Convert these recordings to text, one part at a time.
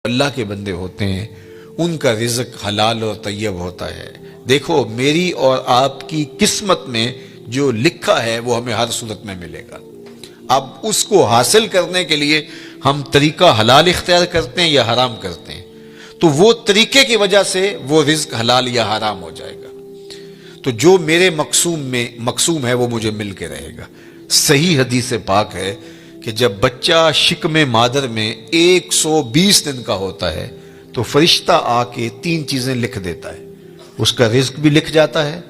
اللہ کے بندے ہوتے ہیں ان کا رزق حلال اور طیب ہوتا ہے۔ دیکھو میری اور آپ کی قسمت میں جو لکھا ہے وہ ہمیں ہر صورت میں ملے گا۔ اب اس کو حاصل کرنے کے لیے ہم طریقہ حلال اختیار کرتے ہیں یا حرام کرتے ہیں، تو وہ طریقے کی وجہ سے وہ رزق حلال یا حرام ہو جائے گا۔ تو جو میرے مقسوم ہے وہ مجھے مل کے رہے گا۔ صحیح حدیث پاک ہے کہ جب بچہ شکم مادر میں 120 دن کا ہوتا ہے تو فرشتہ آ کے 3 چیزیں لکھ دیتا ہے، اس کا رزق بھی لکھ جاتا ہے،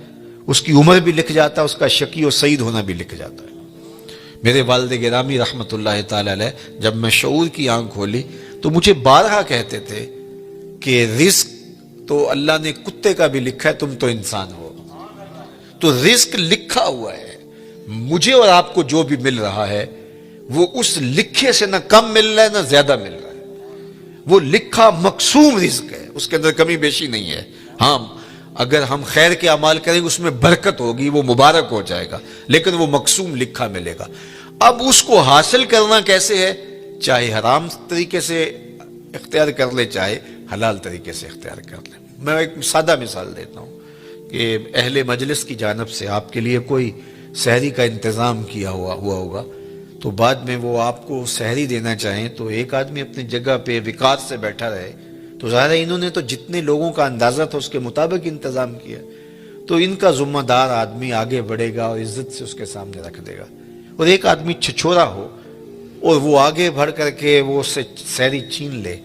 اس کی عمر بھی لکھ جاتا ہے، اس کا شقی و سعید ہونا بھی لکھ جاتا ہے۔ میرے والد گرامی رحمۃ اللہ تعالی علیہ جب میں شعور کی آنکھ کھولی تو مجھے بارہا کہتے تھے کہ رزق تو اللہ نے کتے کا بھی لکھا ہے، تم تو انسان ہو، تو رزق لکھا ہوا ہے۔ مجھے اور آپ کو جو بھی مل رہا ہے وہ اس لکھے سے نہ کم مل رہا ہے نہ زیادہ مل رہا ہے، وہ لکھا مقسوم رزق ہے، اس کے اندر کمی بیشی نہیں ہے۔ ہاں اگر ہم خیر کے اعمال کریں گے اس میں برکت ہوگی، وہ مبارک ہو جائے گا، لیکن وہ مقسوم لکھا ملے گا۔ اب اس کو حاصل کرنا کیسے ہے؟ چاہے حرام طریقے سے اختیار کر لے چاہے حلال طریقے سے اختیار کر لے۔ میں ایک سادہ مثال دیتا ہوں کہ اہل مجلس کی جانب سے آپ کے لیے کوئی سحری کا انتظام کیا ہوا ہوگا، تو بعد میں وہ آپ کو سحری دینا چاہیں تو ایک آدمی اپنی جگہ پہ وقار سے بیٹھا رہے، تو ظاہر ہے انہوں نے تو جتنے لوگوں کا اندازہ تھا اس کے مطابق انتظام کیا، تو ان کا ذمہ دار آدمی آگے بڑھے گا اور عزت سے اس کے سامنے رکھ دے گا۔ اور ایک آدمی چھچورا ہو اور وہ آگے بڑھ کر کے وہ اس سے سحری چھین لے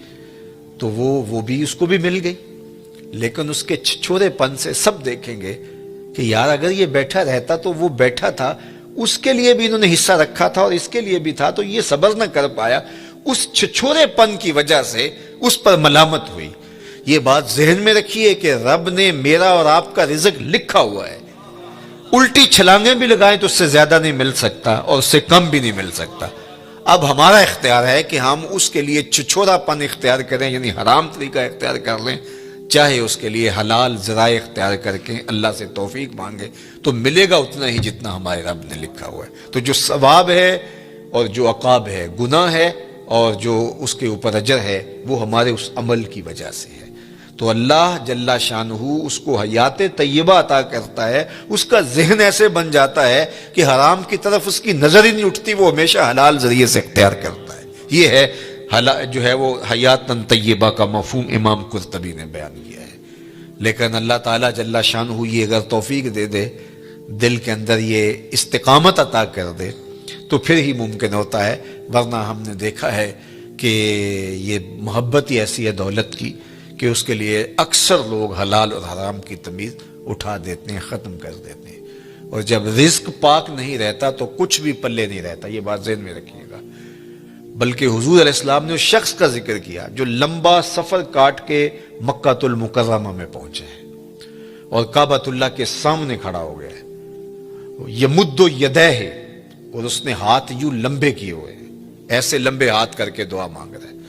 تو وہ بھی اس کو بھی مل گئی، لیکن اس کے چھچورے پن سے سب دیکھیں گے کہ یار اگر یہ بیٹھا رہتا تو وہ بیٹھا تھا، اس کے لیے بھی انہوں نے حصہ رکھا تھا اور اس کے لیے بھی تھا، تو یہ صبر نہ کر پایا، اس چھچورے پن کی وجہ سے اس پر ملامت ہوئی۔ یہ بات ذہن میں رکھیے کہ رب نے میرا اور آپ کا رزق لکھا ہوا ہے، الٹی چھلانگیں بھی لگائیں تو اس سے زیادہ نہیں مل سکتا اور اس سے کم بھی نہیں مل سکتا۔ اب ہمارا اختیار ہے کہ ہم اس کے لیے چھچورا پن اختیار کریں، یعنی حرام طریقہ اختیار کر لیں، چاہے اس کے لیے حلال ذرائع اختیار کر کے اللہ سے توفیق مانگے تو ملے گا اتنا ہی جتنا ہمارے رب نے لکھا ہوا ہے۔ تو جو ثواب ہے اور جو عقاب ہے، گناہ ہے اور جو اس کے اوپر اجر ہے، وہ ہمارے اس عمل کی وجہ سے ہے۔ تو اللہ جل شانہ اس کو حیات طیبہ عطا کرتا ہے، اس کا ذہن ایسے بن جاتا ہے کہ حرام کی طرف اس کی نظر ہی نہیں اٹھتی، وہ ہمیشہ حلال ذریعے سے اختیار کرتا ہے۔ یہ ہے جو ہے وہ حیات طیبہ کا مفہوم امام قرطبی نے بیان کیا ہے۔ لیکن اللہ تعالیٰ جل شانہ یہ اگر توفیق دے دے، دل کے اندر یہ استقامت عطا کر دے تو پھر ہی ممکن ہوتا ہے، ورنہ ہم نے دیکھا ہے کہ یہ محبت ہی ایسی ہے دولت کی کہ اس کے لیے اکثر لوگ حلال اور حرام کی تمیز اٹھا دیتے ہیں، ختم کر دیتے ہیں، اور جب رزق پاک نہیں رہتا تو کچھ بھی پلے نہیں رہتا۔ یہ بات ذہن میں رکھیے گا۔ بلکہ حضور علیہ السلام نے اس شخص کا ذکر کیا جو لمبا سفر کاٹ کے مکہ المکرمہ میں پہنچے ہیں اور کعبۃ اللہ کے سامنے کھڑا ہو گیا ہے، یمد یدیہ، اور اس نے ہاتھ یوں لمبے کیے ہوئے ہیں، ایسے لمبے ہاتھ کر کے دعا مانگ رہے ہیں۔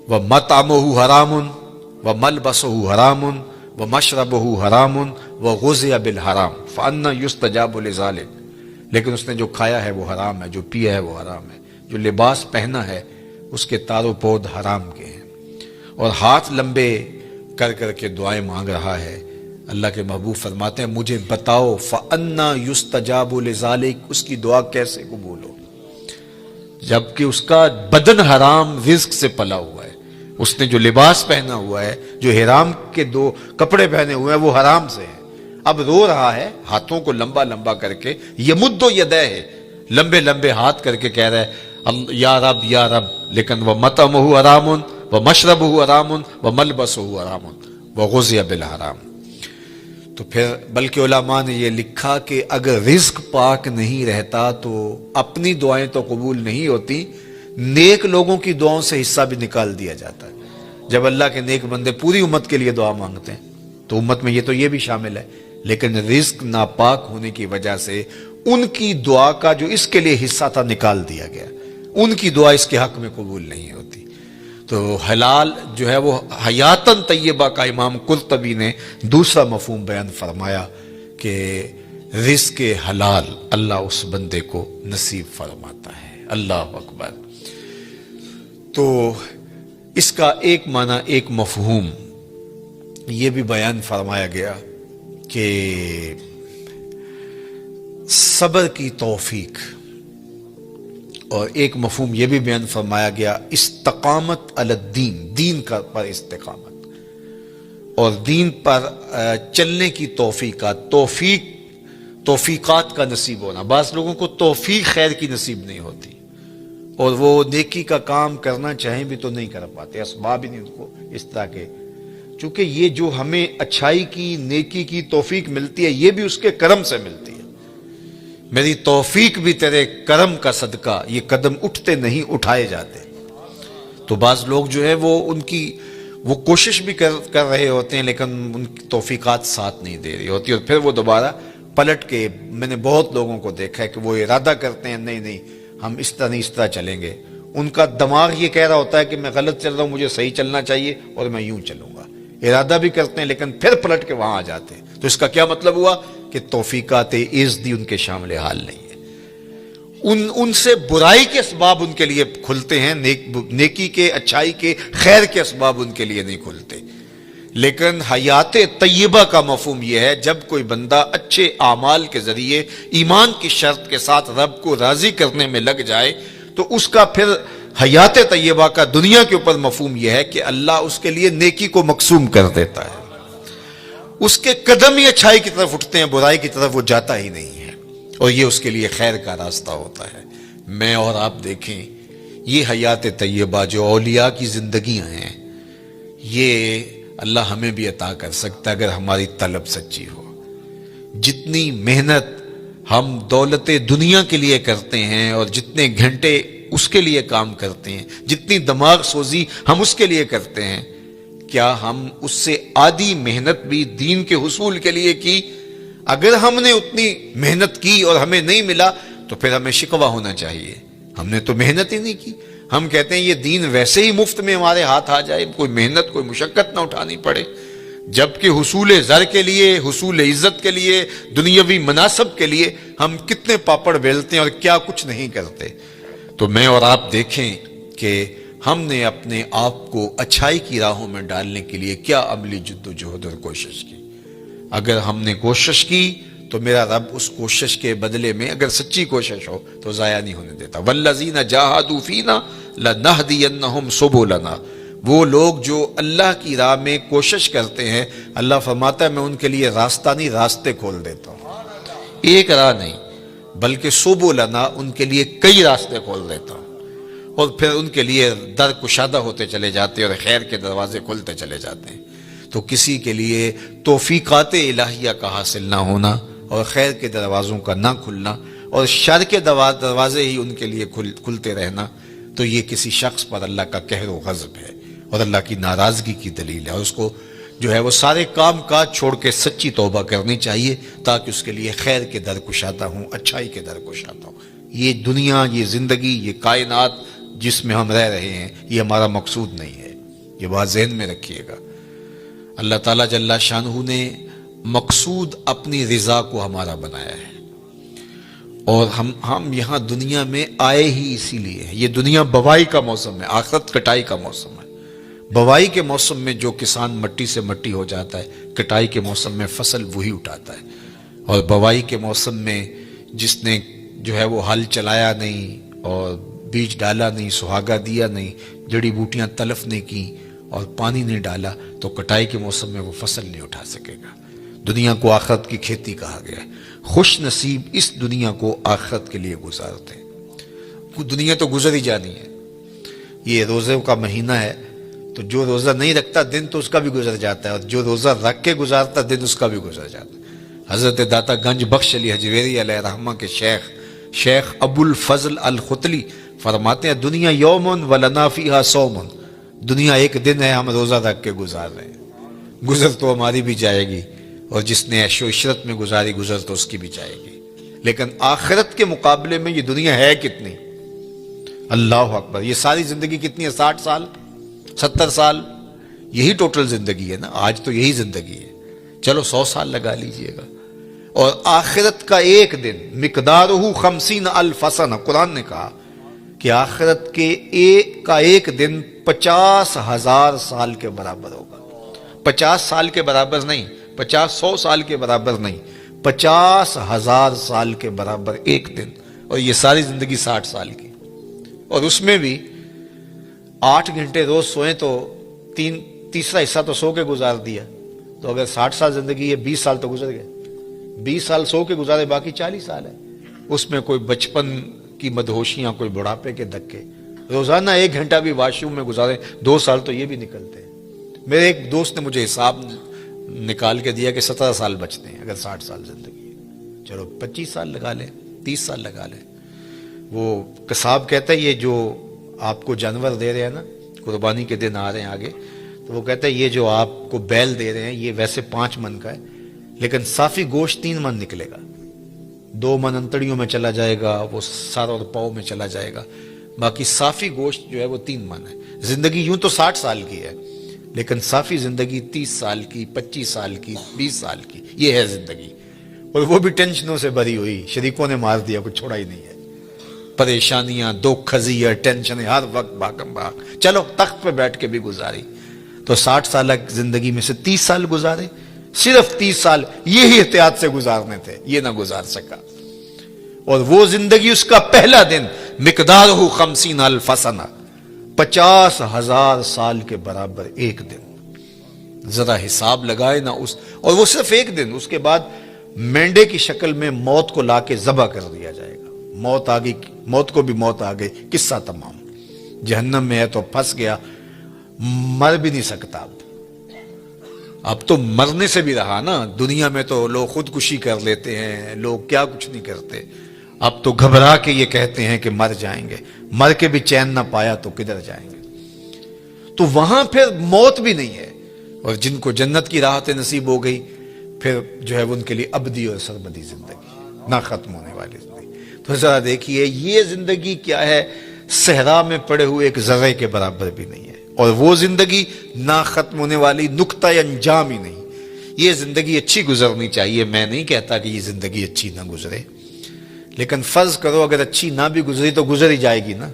وَمَطْعَمُهُ حَرَامٌ وَمَلْبَسُهُ حَرَامٌ وَمَشْرَبُهُ حَرَامٌ وَغُذِيَ بِالْحَرَامِ فَأَنَّىٰ يُسْتَجَابُ لِذَٰلِكَ، لیکن اس نے جو کھایا ہے وہ حرام ہے، جو پیا ہے وہ حرام ہے، جو لباس پہنا ہے اس کے تار و پود حرام کے ہیں، اور ہاتھ لمبے کر کر کے دعائیں مانگ رہا ہے۔ اللہ کے محبوب فرماتے ہیں مجھے بتاؤ فَأَنَّىٰ يُسْتَجَابُ لِذَٰلِكَ، اس کی دعا کیسے قبول ہو جبکہ اس کا بدن حرام رزق سے پلا ہوا ہے، اس نے جو لباس پہنا ہوا ہے، جو حرام کے 2 کپڑے پہنے ہوئے ہیں وہ حرام سے ہیں۔ اب رو رہا ہے ہاتھوں کو لمبا لمبا کر کے، یمد یدیہ، لمبے لمبے ہاتھ کر کے کہہ رہا ہے یا رب یا رب، لیکن وَمَطْعَمُهُ حَرَامٌ وَمَشْرَبُهُ حَرَامٌ وَمَلْبَسُهُ حَرَامٌ وَغُذِيَ بِالْحَرَامِ۔ تو پھر بلکہ علماء نے یہ لکھا کہ اگر رزق پاک نہیں رہتا تو اپنی دعائیں تو قبول نہیں ہوتی، نیک لوگوں کی دعاؤں سے حصہ بھی نکال دیا جاتا ہے۔ جب اللہ کے نیک بندے پوری امت کے لیے دعا مانگتے ہیں تو امت میں یہ بھی شامل ہے، لیکن رزق ناپاک ہونے کی وجہ سے ان کی دعا کا جو اس کے لیے حصہ تھا نکال دیا گیا، ان کی دعا اس کے حق میں قبول نہیں ہوتی۔ تو حلال جو ہے وہ حیاتاً طیبہ کا امام قرطبی نے دوسرا مفہوم بیان فرمایا کہ رزق حلال اللہ اس بندے کو نصیب فرماتا ہے۔ اللہ اکبر۔ تو اس کا ایک معنی، ایک مفہوم یہ بھی بیان فرمایا گیا کہ صبر کی توفیق، اور ایک مفہوم یہ بھی بیان فرمایا گیا استقامت علی الدین، دین کا پر استقامت، اور دین پر چلنے کی توفیقات کا نصیب ہونا۔ بعض لوگوں کو توفیق خیر کی نصیب نہیں ہوتی، اور وہ نیکی کا کام کرنا چاہیں بھی تو نہیں کر پاتے، اسباب ہی نہیں ان کو اس طرح کے، چونکہ یہ جو ہمیں اچھائی کی، نیکی کی توفیق ملتی ہے، یہ بھی اس کے کرم سے ملتی ہے۔ میری توفیق بھی تیرے کرم کا صدقہ، یہ قدم اٹھتے نہیں اٹھائے جاتے۔ تو بعض لوگ جو ہے وہ کوشش بھی کر رہے ہوتے ہیں، لیکن ان کی توفیقات ساتھ نہیں دے رہی ہوتی، اور پھر وہ دوبارہ پلٹ کے، میں نے بہت لوگوں کو دیکھا ہے کہ وہ ارادہ کرتے ہیں نہیں ہم اس طرح نہیں، اس طرح چلیں گے، ان کا دماغ یہ کہہ رہا ہوتا ہے کہ میں غلط چل رہا ہوں، مجھے صحیح چلنا چاہیے اور میں یوں چلوں گا، ارادہ بھی کرتے ہیں لیکن پھر پلٹ کے وہاں آ جاتے ہیں۔ تو اس کا کیا مطلب ہوا کہ توفیقات عزدی ان کے شامل حال نہیں ہے، ان سے برائی کے اسباب ان کے لیے کھلتے ہیں، نیکی کے، اچھائی کے، خیر کے اسباب ان کے لیے نہیں کھلتے۔ لیکن حیات طیبہ کا مفہوم یہ ہے، جب کوئی بندہ اچھے اعمال کے ذریعے ایمان کی شرط کے ساتھ رب کو راضی کرنے میں لگ جائے، تو اس کا پھر حیات طیبہ کا دنیا کے اوپر مفہوم یہ ہے کہ اللہ اس کے لیے نیکی کو مقسوم کر دیتا ہے، اس کے قدم ہی اچھائی کی طرف اٹھتے ہیں، برائی کی طرف وہ جاتا ہی نہیں ہے، اور یہ اس کے لیے خیر کا راستہ ہوتا ہے۔ میں اور آپ دیکھیں، یہ حیات طیبہ جو اولیاء کی زندگیاں ہیں، یہ اللہ ہمیں بھی عطا کر سکتا ہے اگر ہماری طلب سچی ہو۔ جتنی محنت ہم دولت دنیا کے لیے کرتے ہیں، اور جتنے گھنٹے اس کے لیے کام کرتے ہیں، جتنی دماغ سوزی ہم اس کے لیے کرتے ہیں، کیا ہم اس سے آدھی محنت بھی دین کے حصول کے لیے کی؟ اگر ہم نے اتنی محنت کی اور ہمیں نہیں ملا تو پھر ہمیں شکوہ ہونا چاہیے، ہم نے تو محنت ہی نہیں کی۔ ہم کہتے ہیں یہ دین ویسے ہی مفت میں ہمارے ہاتھ آ جائے، کوئی محنت، کوئی مشقت نہ اٹھانی پڑے، جبکہ حصول زر کے لیے، حصول عزت کے لیے، دنیاوی مناصب کے لیے ہم کتنے پاپڑ بیلتے ہیں اور کیا کچھ نہیں کرتے۔ تو میں اور آپ دیکھیں کہ ہم نے اپنے آپ کو اچھائی کی راہوں میں ڈالنے کے لیے کیا عملی جد و جہد اور کوشش کی۔ اگر ہم نے کوشش کی تو میرا رب اس کوشش کے بدلے میں، اگر سچی کوشش ہو تو ضائع نہیں ہونے دیتا۔ والذین جاہدوا فینا لنہدینہم سبلنا، وہ لوگ جو اللہ کی راہ میں کوشش کرتے ہیں، اللہ فرماتا ہے میں ان کے لیے راستہ نہیں، راستے کھول دیتا ہوں، ایک راہ نہیں بلکہ سبلنا، ان کے لیے کئی راستے کھول دیتا ہوں، اور پھر ان کے لیے در کشادہ ہوتے چلے جاتے ہیں اور خیر کے دروازے کھلتے چلے جاتے ہیں۔ تو کسی کے لیے توفیقات الہیہ کا حاصل نہ ہونا، اور خیر کے دروازوں کا نہ کھلنا، اور شر کے دروازے ہی ان کے لیے کھلتے رہنا، تو یہ کسی شخص پر اللہ کا قہر و غضب ہے اور اللہ کی ناراضگی کی دلیل ہے، اور اس کو جو ہے وہ سارے کام کاج چھوڑ کے سچی توبہ کرنی چاہیے، تاکہ اس کے لیے خیر کے در کشادہ ہوں، اچھائی کے در کشادہ ہوں۔ یہ دنیا، یہ زندگی، یہ کائنات جس میں ہم رہ رہے ہیں، یہ ہمارا مقصود نہیں ہے، یہ بات ذہن میں رکھیے گا۔ اللہ تعالیٰ جل شانہ نے مقصود اپنی رضا کو ہمارا بنایا ہے، اور ہم یہاں دنیا میں آئے ہی اسی لیے ہیں۔ یہ دنیا بوائی کا موسم ہے، آخرت کٹائی کا موسم ہے۔ بوائی کے موسم میں جو کسان مٹی سے مٹی ہو جاتا ہے، کٹائی کے موسم میں فصل وہی اٹھاتا ہے، اور بوائی کے موسم میں جس نے جو ہے وہ ہل چلایا نہیں اور بیج ڈالا نہیں، سہاگا دیا نہیں، جڑی بوٹیاں تلف نہیں کی اور پانی نہیں ڈالا، تو کٹائی کے موسم میں وہ فصل نہیں اٹھا سکے گا۔ دنیا کو آخرت کی کھیتی کہا گیا ہے۔ خوش نصیب اس دنیا کو آخرت کے لیے گزارتے ہیں۔ دنیا تو گزر ہی جانی ہے، یہ روزے کا مہینہ ہے، تو جو روزہ نہیں رکھتا دن تو اس کا بھی گزر جاتا ہے، اور جو روزہ رکھ کے گزارتا دن اس کا بھی گزر جاتا ہے۔ حضرت داتا گنج بخش علی حجویری علیہ رحمہ کے شیخ ابو الفضل الختلی فرماتے ہیں، دنیا یومن ولنا فیہا صومن، دنیا ایک دن ہے، ہم روزہ رکھ کے گزار رہے ہیں، گزر تو ہماری بھی جائے گی، اور جس نے عیش و عشرت میں گزاری گزر تو اس کی بھی جائے گی، لیکن آخرت کے مقابلے میں یہ دنیا ہے کتنی؟ اللہ اکبر! یہ ساری زندگی کتنی ہے؟ 60 سال، 70 سال، یہی ٹوٹل زندگی ہے نا، آج تو یہی زندگی ہے، چلو 100 سال لگا لیجئے گا، اور آخرت کا ایک دن مقدارہ 50,000 سنہ، قرآن نے کہا کہ آخرت کے ایک دن 50,000 سال کے برابر ہوگا. 50 سال کے برابر نہیں، 100 سال کے برابر نہیں، 50,000 سال کے برابر ایک دن. اور یہ ساری زندگی 60 سال کی، اور اس میں بھی 8 گھنٹے روز سوئیں تو تیسرا حصہ تو سو کے گزار دیا. تو اگر 60 سال زندگی ہے، 20 سال تو گزر گئے. 20 سال سو کے گزارے، باقی 40 سال ہے. اس میں کوئی بچپن کی مدہوشیاں، کوئی بڑھاپے کے دھکے. روزانہ 1 گھنٹہ بھی واش روم میں گزارے، 2 سال تو یہ بھی نکلتے ہیں. میرے ایک دوست نے مجھے حساب نکال کے دیا کہ 17 سال بچتے ہیں اگر 60 سال زندگی ہے. چلو 25 سال لگا لیں، 30 سال لگا لیں. وہ قصاب کہتا ہے یہ جو آپ کو جانور دے رہے ہیں نا، قربانی کے دن آ رہے ہیں آگے، تو وہ کہتا ہے یہ جو آپ کو بیل دے رہے ہیں یہ ویسے 5 من کا ہے، لیکن صافی گوشت 3 من نکلے گا. 2 من انتڑیوں میں چلا جائے گا، وہ سر اور پاؤں میں چلا جائے گا، باقی صافی گوشت جو ہے وہ 3 من ہے. زندگی یوں تو 60 سال کی ہے، لیکن صافی زندگی 30 سال کی، 25 سال کی، 20 سال کی. یہ ہے زندگی، اور وہ بھی ٹینشنوں سے بھری ہوئی. شریکوں نے مار دیا، کچھ چھوڑا ہی نہیں ہے. پریشانیاں، دکھ، خزیاں، ٹینشنیں، ہر وقت بھاگم بھاگ. چلو تخت پہ بیٹھ کے بھی گزاری. تو 60 سال زندگی میں سے 30 سال گزارے. صرف 30 سال یہی احتیاط سے گزارنے تھے، یہ نہ گزار سکا. اور وہ زندگی، اس کا پہلا دن مقدارہ 50,000 سنہ، 50,000 سال کے برابر ایک دن. ذرا حساب لگائے نا اس، اور وہ صرف ایک دن. اس کے بعد مینڈے کی شکل میں موت کو لا کے ذبح کر دیا جائے گا. موت آ گئی، موت کو بھی موت آ گئی، قصہ تمام. جہنم میں ہے تو پھنس گیا، مر بھی نہیں سکتا. اب تو مرنے سے بھی رہا نا. دنیا میں تو لوگ خودکشی کر لیتے ہیں، لوگ کیا کچھ نہیں کرتے. اب تو گھبرا کے یہ کہتے ہیں کہ مر جائیں گے. مر کے بھی چین نہ پایا تو کدھر جائیں گے. تو وہاں پھر موت بھی نہیں ہے. اور جن کو جنت کی راحت نصیب ہو گئی، پھر جو ہے وہ ان کے لیے ابدی اور سرمدی زندگی، نہ ختم ہونے والی زندگی. تو ذرا دیکھیے یہ زندگی کیا ہے، صحرا میں پڑے ہوئے ایک ذرے کے برابر بھی نہیں ہے. اور وہ زندگی نہ ختم ہونے والی، نقطہ انجام ہی نہیں. یہ زندگی اچھی گزرنی چاہیے. میں نہیں کہتا کہ یہ زندگی اچھی نہ گزرے، لیکن فرض کرو اگر اچھی نہ بھی گزری تو گزر ہی جائے گی نا.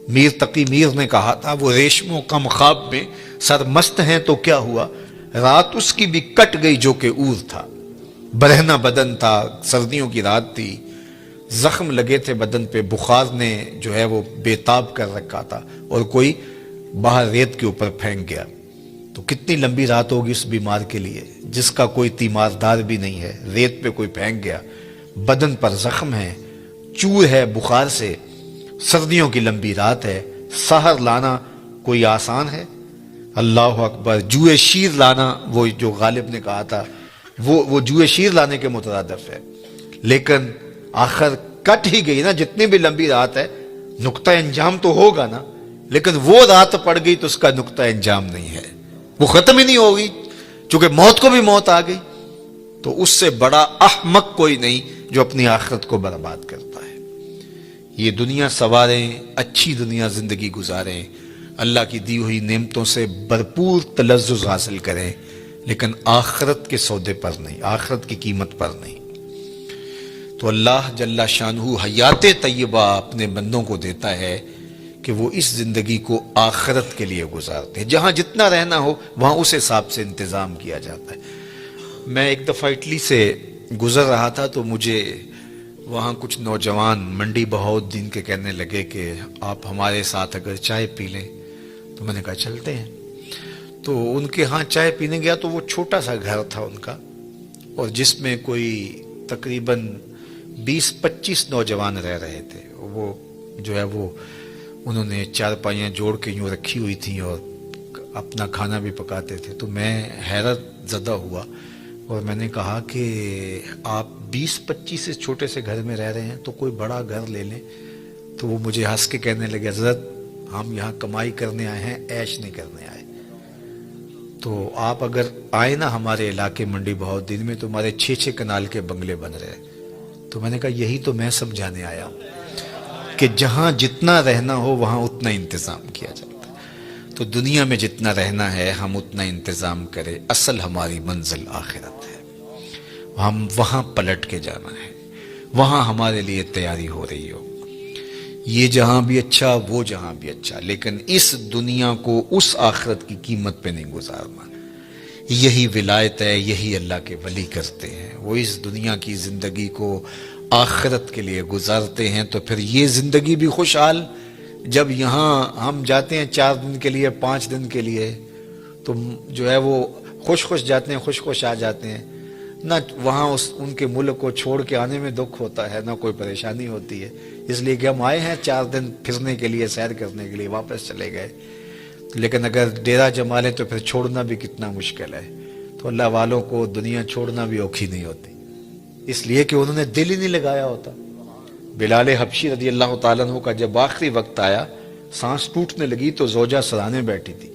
میر تقی میر نے کہا تھا، وہ ریشموں کم خواب میں سرمست ہیں تو کیا ہوا، رات اس کی بھی کٹ گئی جو کہ اور تھا. برہنہ بدن تھا، سردیوں کی رات تھی، زخم لگے تھے بدن پہ، بخار نے جو ہے وہ بےتاب کر رکھا تھا، اور کوئی باہر ریت کے اوپر پھینک گیا. تو کتنی لمبی رات ہوگی اس بیمار کے لیے جس کا کوئی تیماردار بھی نہیں ہے. ریت پہ کوئی پھینک گیا، بدن پر زخم ہے، چور ہے بخار سے، سردیوں کی لمبی رات ہے. سحر لانا کوئی آسان ہے؟ اللہ اکبر. جوئے شیر لانا، وہ جو غالب نے کہا تھا، وہ جوئے شیر لانے کے مترادف ہے. لیکن آخر کٹ ہی گئی نا. جتنی بھی لمبی رات ہے، نقطہ انجام تو ہوگا نا. لیکن وہ رات پڑ گئی تو اس کا نقطہ انجام نہیں ہے، وہ ختم ہی نہیں ہوگی، چونکہ موت کو بھی موت آ گئی. تو اس سے بڑا احمق کوئی نہیں جو اپنی آخرت کو برباد کرتا ہے. یہ دنیا سواریں، اچھی دنیا زندگی گزاریں، اللہ کی دی ہوئی نعمتوں سے بھرپور تلذذ حاصل کریں، لیکن آخرت کے سودے پر نہیں، آخرت کی قیمت پر نہیں. تو اللہ جل شانہ حیات طیبہ اپنے بندوں کو دیتا ہے کہ وہ اس زندگی کو آخرت کے لیے گزارتے ہیں. جہاں جتنا رہنا ہو وہاں اس حساب سے انتظام کیا جاتا ہے. میں ایک دفعہ اٹلی سے گزر رہا تھا تو مجھے وہاں کچھ نوجوان منڈی بہاؤالدین کے کہنے لگے کہ آپ ہمارے ساتھ اگر چائے پی لیں. تو میں نے کہا چلتے ہیں. تو ان کے ہاں چائے پینے گیا تو وہ چھوٹا سا گھر تھا ان کا، اور جس میں کوئی تقریباً 20-25 نوجوان رہ رہے تھے. وہ جو ہے وہ انہوں نے چارپائیاں جوڑ کے یوں رکھی ہوئی تھیں اور اپنا کھانا بھی پکاتے تھے. تو میں حیرت زدہ ہوا اور میں نے کہا کہ آپ 20-25 سے چھوٹے سے گھر میں رہ رہے ہیں تو کوئی بڑا گھر لے لیں. تو وہ مجھے ہنس کے کہنے لگے حضرت ہم یہاں کمائی کرنے آئے ہیں، عیش نہیں کرنے آئے. تو آپ اگر آئے نا ہمارے علاقے منڈی بہاؤالدین میں تو ہمارے 6 کنال کے بنگلے بن رہے. تو میں نے کہا یہی تو میں سمجھانے آیا ہوں کہ جہاں جتنا رہنا ہو وہاں اتنا انتظام کیا جاتا ہے. تو دنیا میں جتنا رہنا ہے ہم اتنا انتظام کریں. اصل ہماری منزل آخرت ہے، ہم وہاں پلٹ کے جانا ہے، وہاں ہمارے لیے تیاری ہو رہی ہو. یہ جہاں بھی اچھا وہ جہاں بھی اچھا، لیکن اس دنیا کو اس آخرت کی قیمت پہ نہیں گزارنا۔ یہی ولایت ہے، یہی اللہ کے ولی کرتے ہیں، وہ اس دنیا کی زندگی کو آخرت کے لیے گزارتے ہیں۔ تو پھر یہ زندگی بھی خوشحال، جب یہاں ہم جاتے ہیں 4 دن کے لیے 5 دن کے لیے تو جو ہے وہ خوش جاتے ہیں، خوش آ جاتے ہیں، نہ وہاں ان کے ملک کو چھوڑ کے آنے میں دکھ ہوتا ہے، نہ کوئی پریشانی ہوتی ہے، اس لیے کہ ہم آئے ہیں 4 دن پھرنے کے لیے، سیر کرنے کے لیے، واپس چلے گئے۔ لیکن اگر ڈیرا جما لیں تو پھر چھوڑنا بھی کتنا مشکل ہے۔ تو اللہ والوں کو دنیا چھوڑنا بھی اوکھی نہیں ہوتی، اس لیے کہ انہوں نے دل ہی نہیں لگایا ہوتا۔ بلال حبشی رضی اللہ تعالیٰ عنہ کا جب آخری وقت آیا، سانس ٹوٹنے لگی تو زوجہ سرانے بیٹھی تھی،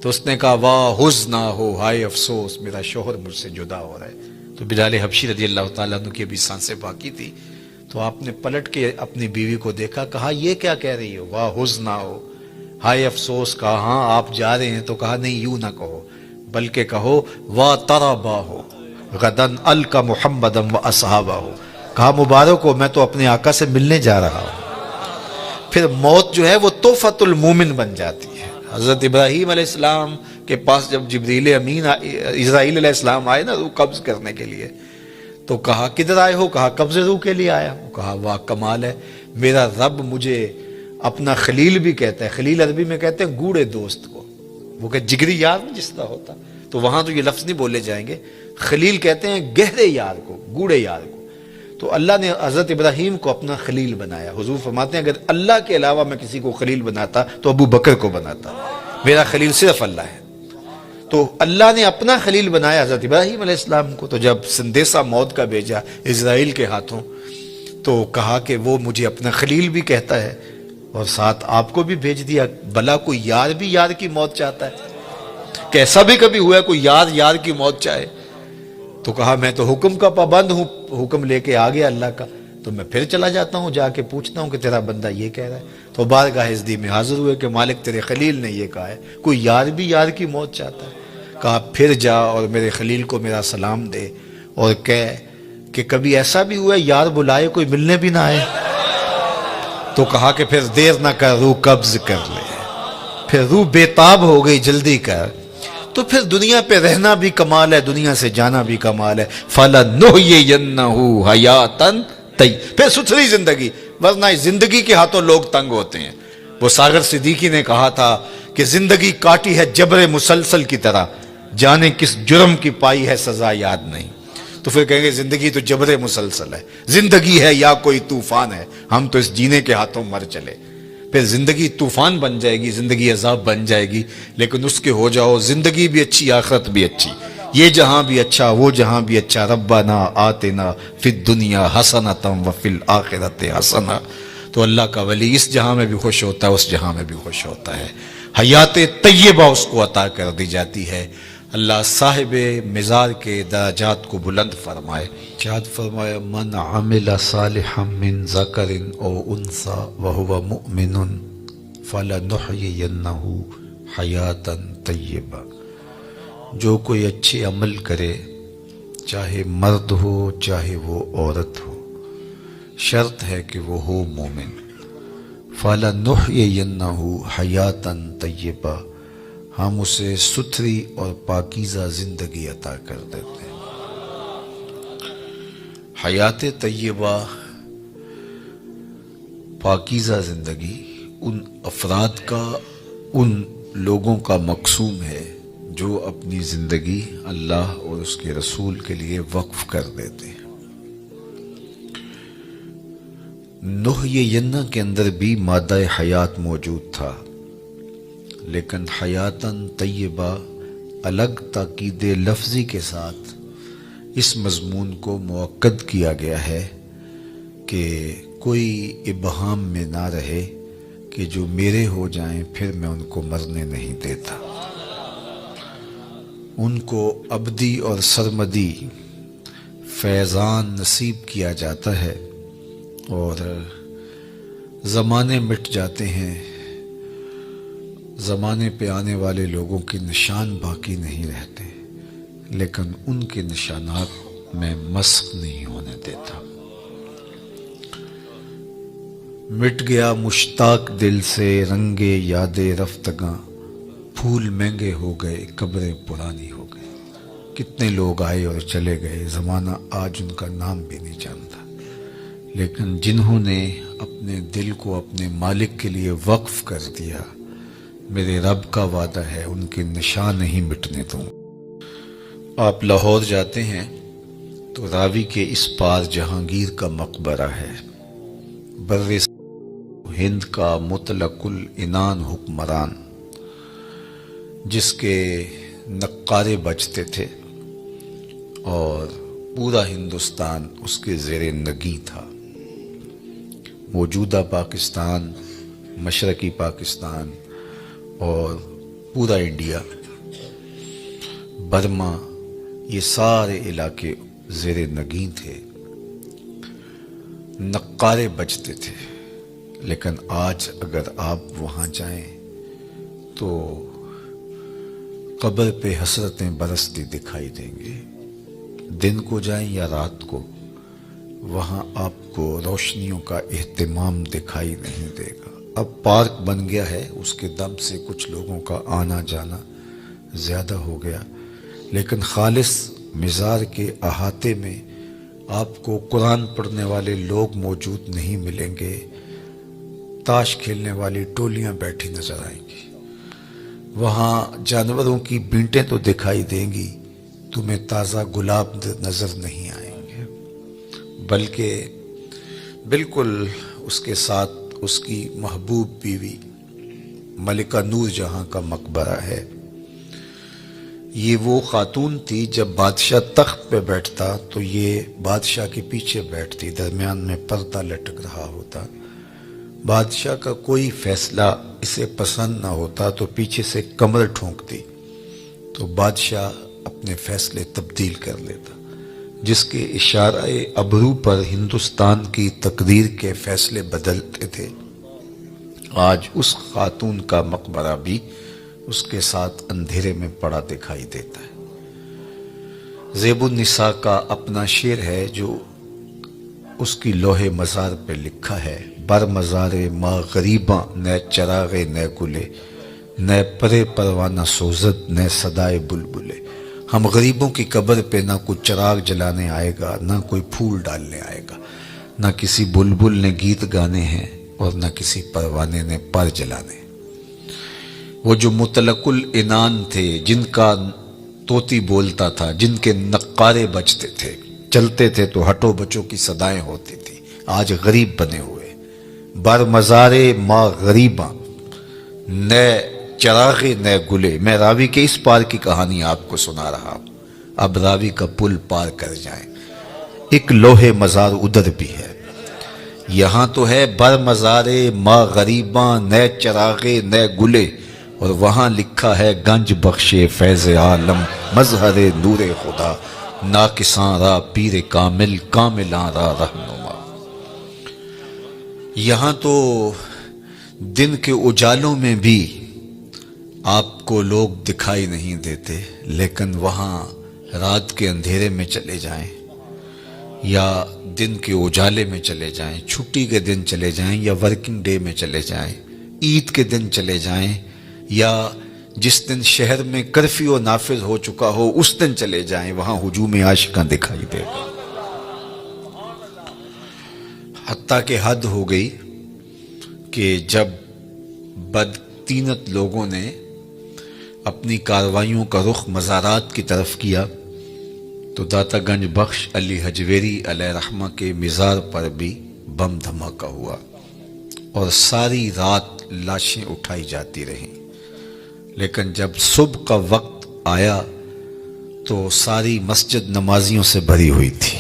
تو اس نے کہا واہ حزنا ہو، ہائے افسوس، میرا شوہر مجھ سے جدا ہو رہا ہے۔ تو بلال حبشی رضی اللہ تعالیٰ عنہ کی ابھی سانسیں باقی تھی، تو آپ نے پلٹ کے اپنی بیوی کو دیکھا، کہا یہ کیا کہہ رہی ہو، واہ حزنا ہو، ہائے افسوس۔ کہا ہاں آپ جا رہے ہیں، تو کہا نہیں یوں نہ کہو، بلکہ کہو واہ تربا ہو غدن القا محمدم و اصحابہ ہو۔ کہا مبارک ہو، میں تو اپنے آقا سے ملنے جا رہا ہوں۔ پھر موت جو ہے وہ تحفۃ المومن بن جاتی ہے۔ حضرت ابراہیم علیہ السلام کے پاس جب جبریل امین اسرائیل علیہ السلام آئے نا روح قبض کرنے کے لیے، تو کہا کدھر آئے ہو؟ کہا قبض روح کے لیے آیا ہوں۔ کہا واہ کمال ہے، میرا رب مجھے اپنا خلیل بھی کہتا ہے۔ خلیل عربی میں کہتے ہیں گوڑے دوست کو، وہ کہ جگری یار جس طرح ہوتا، تو وہاں تو یہ لفظ نہیں بولے جائیں گے، خلیل کہتے ہیں گہرے یار کو، گوڑے یار کو۔ تو اللہ نے حضرت ابراہیم کو اپنا خلیل بنایا۔ حضور فرماتے ہیں اگر اللہ کے علاوہ میں کسی کو خلیل بناتا تو ابو بکر کو بناتا، میرا خلیل صرف اللہ ہے۔ تو اللہ نے اپنا خلیل بنایا حضرت ابراہیم علیہ السلام کو۔ تو جب سندیسہ موت کا بھیجا اسرائیل کے ہاتھوں، تو کہا کہ وہ مجھے اپنا خلیل بھی کہتا ہے اور ساتھ آپ کو بھی بھیج دیا۔ بھلا کوئی یار بھی یار کی موت چاہتا ہے؟ کیسا بھی کبھی ہوا ہے کوئی یار کی موت چاہے؟ تو کہا میں تو حکم کا پابند ہوں، حکم لے کے آ گیا اللہ کا، تو میں پھر چلا جاتا ہوں، جا کے پوچھتا ہوں کہ تیرا بندہ یہ کہہ رہا ہے۔ تو بارگاہ عزدی میں حاضر ہوئے کہ مالک تیرے خلیل نے یہ کہا ہے، کوئی یار بھی یار کی موت چاہتا ہے؟ کہا پھر جا اور میرے خلیل کو میرا سلام دے اور کہہ کہ کبھی ایسا بھی ہوا ہے یار بلائے کوئی ملنے بھی نہ آئے؟ تو کہا کہ پھر دیر نہ کر، روح قبض کر لے۔ پھر روح بےتاب ہو گئی، جلدی کر۔ تو پھر دنیا پہ رہنا بھی کمال ہے، دنیا سے جانا بھی کمال ہے۔ فَلَنُحْيِيَنَّهُ حَيَاةً طَيِّبَةً، پھر ستھری زندگی، ورنہ اس زندگی کے ہاتھوں لوگ تنگ ہوتے ہیں۔ وہ ساغر صدیقی نے کہا تھا کہ زندگی کاٹی ہے جبر مسلسل کی طرح، جانے کس جرم کی پائی ہے سزا یاد نہیں۔ تو پھر کہیں گے زندگی تو جبر مسلسل ہے، زندگی ہے یا کوئی طوفان ہے، ہم تو اس جینے کے ہاتھوں مر چلے۔ پھر زندگی طوفان بن جائے گی، زندگی عذاب بن جائے گی، لیکن اس کے ہو جاؤ زندگی بھی اچھی، آخرت بھی اچھی، یہ جہاں بھی اچھا وہ جہاں بھی اچھا۔ ربنا آتنا فی الدنیا حسنۃ وفی الآخرۃ حسنہ۔ تو اللہ کا ولی اس جہاں میں بھی خوش ہوتا ہے، اس جہاں میں بھی خوش ہوتا ہے، حیات طیبہ اس کو عطا کر دی جاتی ہے۔ اللہ صاحب مزار کے درجات کو بلند فرمائے۔ ارشاد فرمایا من عمل صالحا من ذکر او انثی وہو مؤمن فلنحیینہ حیاتا طیبہ، جو کوئی اچھے عمل کرے چاہے مرد ہو چاہے وہ عورت ہو، شرط ہے کہ وہ ہو مومن، فلنحیینہ حیاتا طیبہ، ہم اسے ستھری اور پاکیزہ زندگی عطا کر دیتے ہیں۔ حیات طیبہ، پاکیزہ زندگی ان افراد کا، ان لوگوں کا مقسوم ہے جو اپنی زندگی اللہ اور اس کے رسول کے لیے وقف کر دیتے ہیں۔ نحیینہ کے اندر بھی مادہ حیات موجود تھا، لیکن حیاتاً طیبہ الگ تاکید لفظی کے ساتھ اس مضمون کو مؤکد کیا گیا ہے کہ کوئی ابہام میں نہ رہے کہ جو میرے ہو جائیں پھر میں ان کو مرنے نہیں دیتا، ان کو ابدی اور سرمدی فیضان نصیب کیا جاتا ہے، اور زمانے مٹ جاتے ہیں، زمانے پہ آنے والے لوگوں کے نشان باقی نہیں رہتے، لیکن ان کے نشانات میں مسخ نہیں ہونے دیتا۔ مٹ گیا مشتاق دل سے رنگ یاد رفتگاں، پھول مہنگے ہو گئے قبریں پرانی ہو گئی۔ کتنے لوگ آئے اور چلے گئے، زمانہ آج ان کا نام بھی نہیں جانتا، لیکن جنہوں نے اپنے دل کو اپنے مالک کے لیے وقف کر دیا، میرے رب کا وعدہ ہے ان کے نشان نہیں مٹنے دوں۔ آپ لاہور جاتے ہیں تو راوی کے اس پار جہانگیر کا مقبرہ ہے، بر ہند کا مطلق العنان حکمران، جس کے نقارے بجتے تھے اور پورا ہندوستان اس کے زیر نگیں تھا۔ موجودہ پاکستان، مشرقی پاکستان اور پورا انڈیا، برما، یہ سارے علاقے زیر نگیں تھے، نقارے بجتے تھے۔ لیکن آج اگر آپ وہاں جائیں تو قبر پہ حسرتیں برستی دکھائی دیں گے۔ دن کو جائیں یا رات کو، وہاں آپ کو روشنیوں کا اہتمام دکھائی نہیں دے گا۔ اب پارک بن گیا ہے، اس کے دم سے کچھ لوگوں کا آنا جانا زیادہ ہو گیا، لیکن خالص مزار کے احاطے میں آپ کو قرآن پڑھنے والے لوگ موجود نہیں ملیں گے، تاش کھیلنے والی ٹولیاں بیٹھی نظر آئیں گی۔ وہاں جانوروں کی بینٹیں تو دکھائی دیں گی، تمہیں تازہ گلاب نظر نہیں آئیں گے، بلکہ بالکل اس کے ساتھ اس کی محبوب بیوی ملکہ نور جہاں کا مقبرہ ہے۔ یہ وہ خاتون تھی، جب بادشاہ تخت پہ بیٹھتا تو یہ بادشاہ کے پیچھے بیٹھتی، درمیان میں پردہ لٹک رہا ہوتا۔ بادشاہ کا کوئی فیصلہ اسے پسند نہ ہوتا تو پیچھے سے کمر ٹھونکتی تو بادشاہ اپنے فیصلے تبدیل کر لیتا، جس کے اشارہ ابرو پر ہندوستان کی تقدیر کے فیصلے بدلتے تھے۔ آج اس خاتون کا مقبرہ بھی اس کے ساتھ اندھیرے میں پڑا دکھائی دیتا ہے۔ زیب النساء کا اپنا شعر ہے جو اس کی لوح مزار پہ لکھا ہے: بر مزار ما غریباں نہ چراغ نہ گلے، نہ پرے پروانہ سوزد نہ صدائے بلبلے۔ ہم غریبوں کی قبر پہ نہ کوئی چراغ جلانے آئے گا، نہ کوئی پھول ڈالنے آئے گا، نہ کسی بلبل نے گیت گانے ہیں اور نہ کسی پروانے نے پر جلانے۔ وہ جو مطلق العنان تھے، جن کا طوطی بولتا تھا، جن کے نقارے بجتے تھے، چلتے تھے تو ہٹو بچوں کی صدائیں ہوتی تھی، آج غریب بنے ہوئے۔ بر مزار ما غریباں نہ چراغ نہ گلے۔ میں راوی کے اس پار کی کہانی آپ کو سنا رہا ہوں، اب راوی کا پل پار کر جائیں۔ ایک لوح مزار ادھر بھی ہے، یہاں تو ہے بر مزار ما غریباں نہ چراغ نہ گلے، اور وہاں لکھا ہے گنج بخش فیض عالم مظہر نور خدا، ناقصاں را پیر کامل کاملاں را رہنما۔ یہاں تو دن کے اجالوں میں بھی آپ کو لوگ دکھائی نہیں دیتے، لیکن وہاں رات کے اندھیرے میں چلے جائیں یا دن کے اجالے میں چلے جائیں، چھٹی کے دن چلے جائیں یا ورکنگ ڈے میں چلے جائیں، عید کے دن چلے جائیں یا جس دن شہر میں کرفیو نافذ ہو چکا ہو اس دن چلے جائیں، وہاں ہجوم عاشقاں دکھائی دے گا۔ حتیٰ کہ حد ہو گئی کہ جب بدطینت لوگوں نے اپنی کارروائیوں کا رخ مزارات کی طرف کیا تو داتا گنج بخش علی حجویری علیہ رحمہ کے مزار پر بھی بم دھماکہ ہوا اور ساری رات لاشیں اٹھائی جاتی رہیں، لیکن جب صبح کا وقت آیا تو ساری مسجد نمازیوں سے بھری ہوئی تھی۔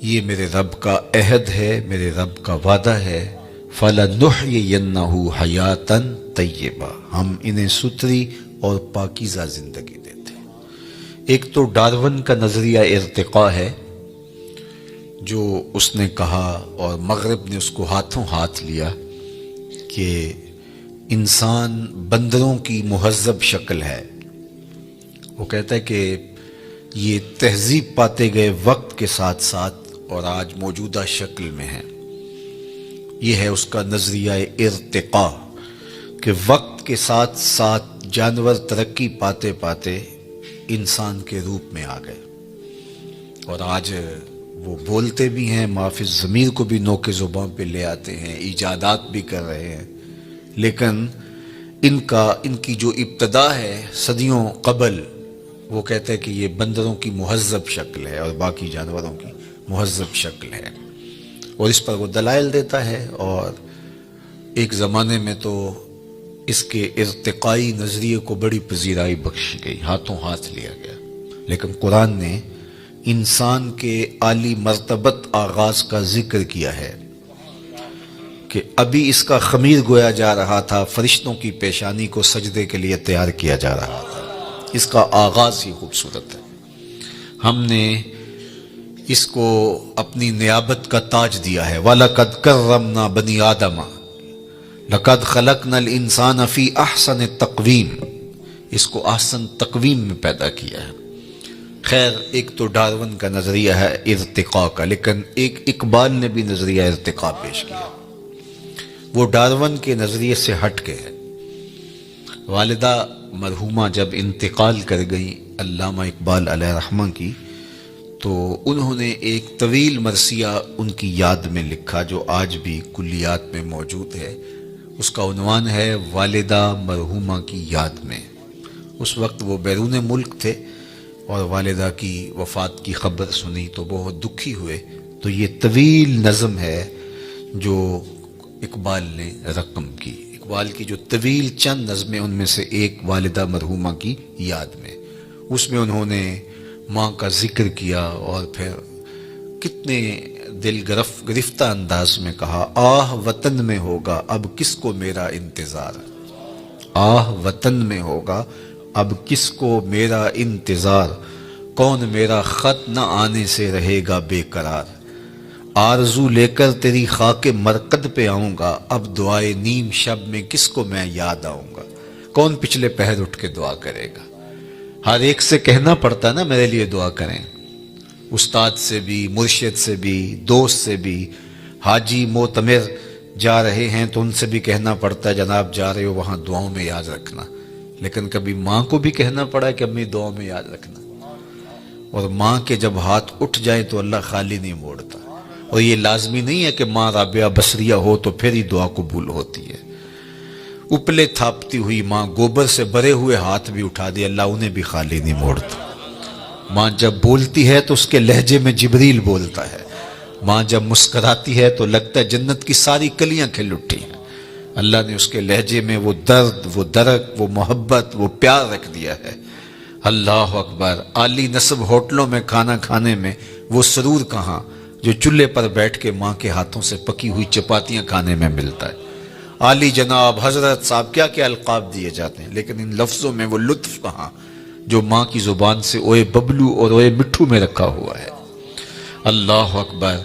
یہ میرے رب کا عہد ہے، میرے رب کا وعدہ ہے، فَلَنُحْيِيَنَّهُ حَيَاتًا طَيِّبَةً، ہم انہیں ستھری اور پاکیزہ زندگی دیتے ہیں۔ ایک تو ڈارون کا نظریہ ارتقاء ہے جو اس نے کہا اور مغرب نے اس کو ہاتھوں ہاتھ لیا کہ انسان بندروں کی مہذب شکل ہے۔ وہ کہتا ہے کہ یہ تہذیب پاتے گئے وقت کے ساتھ ساتھ اور آج موجودہ شکل میں ہے، یہ ہے اس کا نظریہ ارتقاء، کہ وقت کے ساتھ ساتھ جانور ترقی پاتے پاتے انسان کے روپ میں آ گئے، اور آج وہ بولتے بھی ہیں، معافی ضمیر کو بھی نوک زبان پہ لے آتے ہیں، ایجادات بھی کر رہے ہیں، لیکن ان کی جو ابتدا ہے صدیوں قبل، وہ کہتے ہیں کہ یہ بندروں کی مہذب شکل ہے اور باقی جانوروں کی مہذب شکل ہے، اور اس پر وہ دلائل دیتا ہے۔ اور ایک زمانے میں تو اس کے ارتقائی نظریے کو بڑی پذیرائی بخشی گئی، ہاتھوں ہاتھ لیا گیا، لیکن قرآن نے انسان کے اعلی مرتبت آغاز کا ذکر کیا ہے کہ ابھی اس کا خمیر گویا جا رہا تھا، فرشتوں کی پیشانی کو سجدے کے لیے تیار کیا جا رہا تھا، اس کا آغاز ہی خوبصورت ہے۔ ہم نے اس کو اپنی نیابت کا تاج دیا ہے، وَلَقَدْ كَرَّمْنَا بَنِي آدَمَ لَقَدْ خَلَقْنَا الْإِنسَانَ فِي أَحْسَنِ تَقْوِيمٍ، اس کو احسن تقویم میں پیدا کیا ہے۔ خیر، ایک تو ڈارون کا نظریہ ہے ارتقاء کا، لیکن ایک اقبال نے بھی نظریہ ارتقاء پیش کیا، وہ ڈارون کے نظریے سے ہٹ کے ہے۔ والدہ مرحومہ جب انتقال کر گئیں علامہ اقبال علیہ رحمہ کی، تو انہوں نے ایک طویل مرثیہ ان کی یاد میں لکھا جو آج بھی کلیات میں موجود ہے۔ اس کا عنوان ہے والدہ مرحومہ کی یاد میں۔ اس وقت وہ بیرون ملک تھے اور والدہ کی وفات کی خبر سنی تو بہت دکھی ہوئے، تو یہ طویل نظم ہے جو اقبال نے رقم کی۔ اقبال کی جو طویل چند نظمیں، ان میں سے ایک والدہ مرحومہ کی یاد میں، اس میں انہوں نے ماں کا ذکر کیا اور پھر کتنے دل گرفتہ انداز میں کہا، آہ وطن میں ہوگا اب کس کو میرا انتظار، آہ وطن میں ہوگا اب کس کو میرا انتظار، کون میرا خط نہ آنے سے رہے گا بے قرار، آرزو لے کر تیری خاک مرقد پہ آؤں گا، اب دعائے نیم شب میں کس کو میں یاد آؤں گا، کون پچھلے پہر اٹھ کے دعا کرے گا۔ ہر ایک سے کہنا پڑتا نا میرے لیے دعا کریں، استاد سے بھی، مرشد سے بھی، دوست سے بھی، حاجی معتمر جا رہے ہیں تو ان سے بھی کہنا پڑتا ہے جناب جا رہے ہو وہاں دعاؤں میں یاد رکھنا، لیکن کبھی ماں کو بھی کہنا پڑا کہ امی دعاؤں میں یاد رکھنا، اور ماں کے جب ہاتھ اٹھ جائے تو اللہ خالی نہیں موڑتا، اور یہ لازمی نہیں ہے کہ ماں رابعہ بصریہ ہو تو پھر ہی دعا قبول ہوتی ہے۔ اپلے تھاپتی ہوئی ماں، گوبر سے بھرے ہوئے ہاتھ بھی اٹھا دے اللہ انہیں بھی خالی نہیں موڑتا۔ ماں جب بولتی ہے تو اس کے لہجے میں جبریل بولتا ہے، ماں جب مسکراتی ہے تو لگتا ہے جنت کی ساری کلیاں کھل اٹھی ہیں، اللہ نے اس کے لہجے میں وہ درد، وہ درک، وہ محبت، وہ پیار رکھ دیا ہے۔ اللہ اکبر، عالی نصب ہوٹلوں میں کھانا کھانے میں وہ سرور کہاں جو چولہے پر بیٹھ کے ماں کے ہاتھوں سے پکی ہوئی چپاتیاں کھانے میں ملتا ہے۔ عالی جناب، حضرت صاحب، کیا کیا القاب دیے جاتے ہیں، لیکن ان لفظوں میں وہ لطف کہاں جو ماں کی زبان سے اوئے ببلو اور اوئے مٹھو میں رکھا ہوا ہے۔ اللہ اکبر،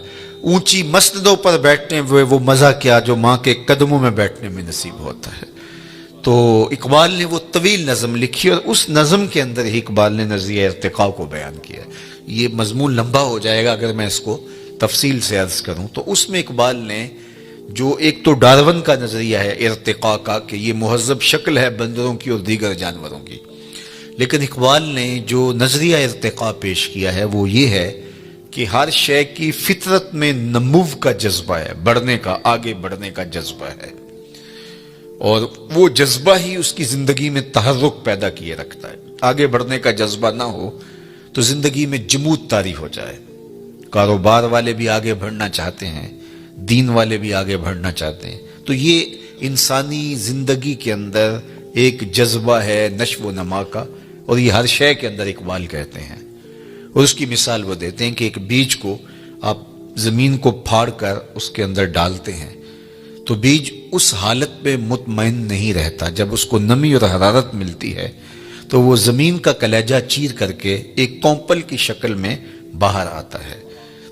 اونچی مسندوں پر بیٹھنے ہوئے وہ مزہ کیا جو ماں کے قدموں میں بیٹھنے میں نصیب ہوتا ہے۔ تو اقبال نے وہ طویل نظم لکھی اور اس نظم کے اندر ہی اقبال نے نظریہ ارتقاء کو بیان کیا۔ یہ مضمون لمبا ہو جائے گا اگر میں اس کو تفصیل سے عرض کروں، تو اس میں اقبال نے جو ایک تو ڈارون کا نظریہ ہے ارتقاء کا کہ یہ مہذب شکل ہے بندروں کی اور دیگر جانوروں کی، لیکن اقبال نے جو نظریہ ارتقاء پیش کیا ہے وہ یہ ہے کہ ہر شے کی فطرت میں نمو کا جذبہ ہے، بڑھنے کا، آگے بڑھنے کا جذبہ ہے، اور وہ جذبہ ہی اس کی زندگی میں تحرک پیدا کیے رکھتا ہے۔ آگے بڑھنے کا جذبہ نہ ہو تو زندگی میں جمود طاری ہو جائے۔ کاروبار والے بھی آگے بڑھنا چاہتے ہیں، دین والے بھی آگے بڑھنا چاہتے ہیں، تو یہ انسانی زندگی کے اندر ایک جذبہ ہے نشو و نما کا، اور یہ ہر شے کے اندر اقبال کہتے ہیں۔ اور اس کی مثال وہ دیتے ہیں کہ ایک بیج کو آپ زمین کو پھاڑ کر اس کے اندر ڈالتے ہیں تو بیج اس حالت میں مطمئن نہیں رہتا، جب اس کو نمی اور حرارت ملتی ہے تو وہ زمین کا کلیجہ چیر کر کے ایک کونپل کی شکل میں باہر آتا ہے،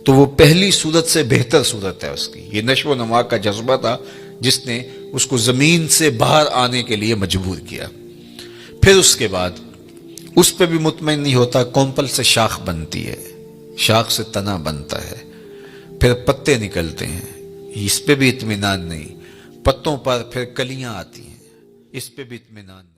تو وہ پہلی صورت سے بہتر صورت ہے اس کی۔ یہ نشو و نما کا جذبہ تھا جس نے اس کو زمین سے باہر آنے کے لیے مجبور کیا۔ پھر اس کے بعد اس پہ بھی مطمئن نہیں ہوتا، کونپل سے شاخ بنتی ہے، شاخ سے تنا بنتا ہے، پھر پتے نکلتے ہیں، اس پہ بھی اطمینان نہیں، پتوں پر پھر کلیاں آتی ہیں، اس پہ بھی اطمینان نہیں۔